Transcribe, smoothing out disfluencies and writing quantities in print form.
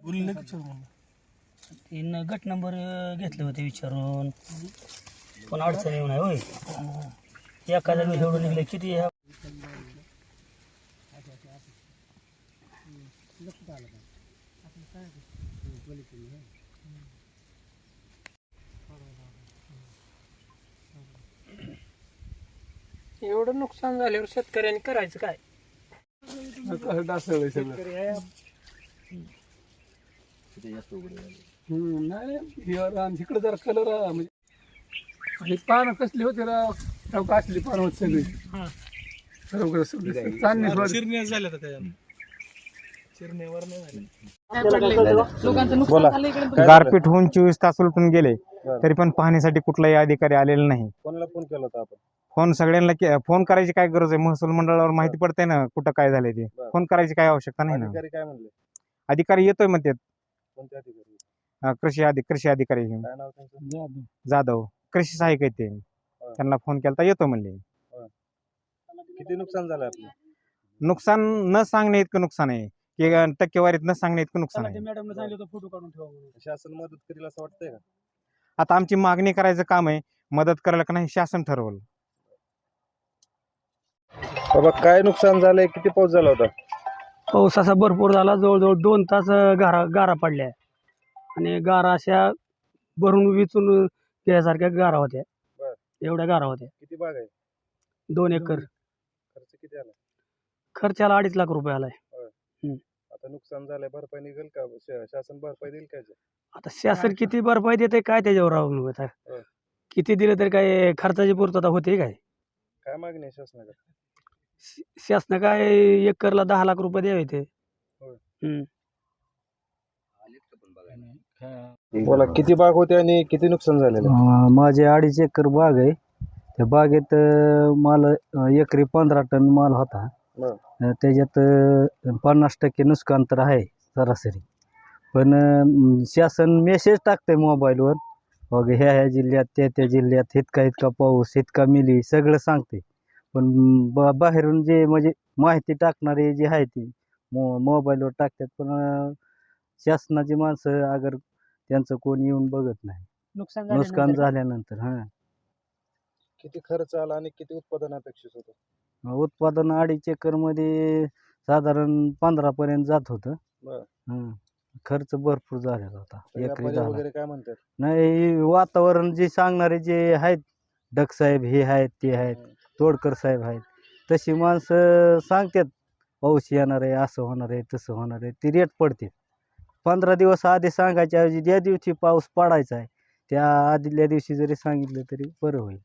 तीन गट नंबर घेतले होते विचारून पण अडचण येऊ नये होय. एका जागी एवढं निघलं किती ह्या एवढं नुकसान झाल्यावर शेतकऱ्यांनी करायचं काय? इकडे जरा कलर म्हणजे पानं कसली होते राव कासली पानं होत सगळी चिरणे झाले तर त्याच्यात चिरणेवर नाही झाले. गारपीट होऊन 24 तास उलटून गेले तरी पण पाहणीसाठी कुठलाही अधिकारी आलेला नाही. कोणाला फोन केला होता आपण? फोन सगळ्यांना फोन करायची काय गरज आहे? महसूल मंडळावर माहिती पडते ना कुठं काय झालंय ते. फोन करायची काय आवश्यकता नाही ना. अधिकारी काय म्हणले? अधिकारी येतोय म्हणते. कोणते अधिकारी? कृषी अधिकारी काय नाव त्यांचं? जाधव कृषी सहाय्यक आहेत ते. त्यांना फोन केला येतो म्हणले. किती नुकसान झालं आपलं? नुकसान न सांगणे इतकं नुकसान आहे की टक्केवारीत न सांगणे इतकं नुकसान आहे. मॅडमने सांगितलं होतं फोटो काढून ठेवा म्हणून. शासन मदत करेल असं वाटतंय का? आता आमची मागणी करायचं काम आहे. मदत करायला का नाही शासन ठरवलं. बाबा काय नुकसान झालंय? किती पाऊस झाला होता? पाऊस असा भरपूर झाला. जवळजवळ 2 तास गारा पडल्या आणि गारा अशा भरून विचून घ्यासारख्या गारा होत्या. एवढ्या गारा होत्या. किती बाग आहे? 2 एकर. खर्च किती आला? खर्चाला 2.5 लाख रुपये आलाय. आता नुकसान झालंय, भरपाई निघेल का? शासन भरपाई देईल काय? आता शासन किती भरपाई देते काय त्याच्यावर अवलंबून आहे. किती दिलं तरी काय खर्चाची पूर्तता होते काय? काय मागणी आहे शासनाकडे? शासन काय एकरला 10 लाख रुपये द्यावे ते. बोला, किती बाग होते आणि किती नुकसान झालेलं? माझे 2.5 एकर बाग आहे. त्या बागेत माल एकरी 15 टन माल होता. त्याच्यात 50% नुकसान तर आहे सरासरी. पण शासन मेसेज टाकतंय मोबाईलवर, बघ ह्या जिल्ह्यात त्या जिल्ह्यात इतका पाऊस, इतका मिली सगळं सांगते. पण बाहेरून जे म्हणजे माहिती टाकणारे जे आहे ते मोबाईलवर टाकतात. पण शासनाची माणसं अगर त्यांचं कोण येऊन बघत नाही नुकसान झाल्यानंतर. किती खर्च आला आणि किती उत्पादन अपेक्षित होतं? उत्पादन 2.5 एकर मध्ये साधारण 15 पर्यंत जात होतं. खर्च भरपूर झालेला होता. एकरी वगैरे काय म्हणतात? नाही, वातावरण जे सांगणारे जे आहेत डक साहेब हे आहेत ते आहेत, तोडकर साहेब आहेत, तशी माणसं सांगतात पाऊस येणार आहे, असं होणार आहे, तसं होणार आहे. ती रेट पडते. 15 दिवस आधी सांगायच्या ऐवजी ज्या दिवशी पाऊस पडायचा आहे त्या आदल्या दिवशी जरी सांगितलं तरी बरं होईल.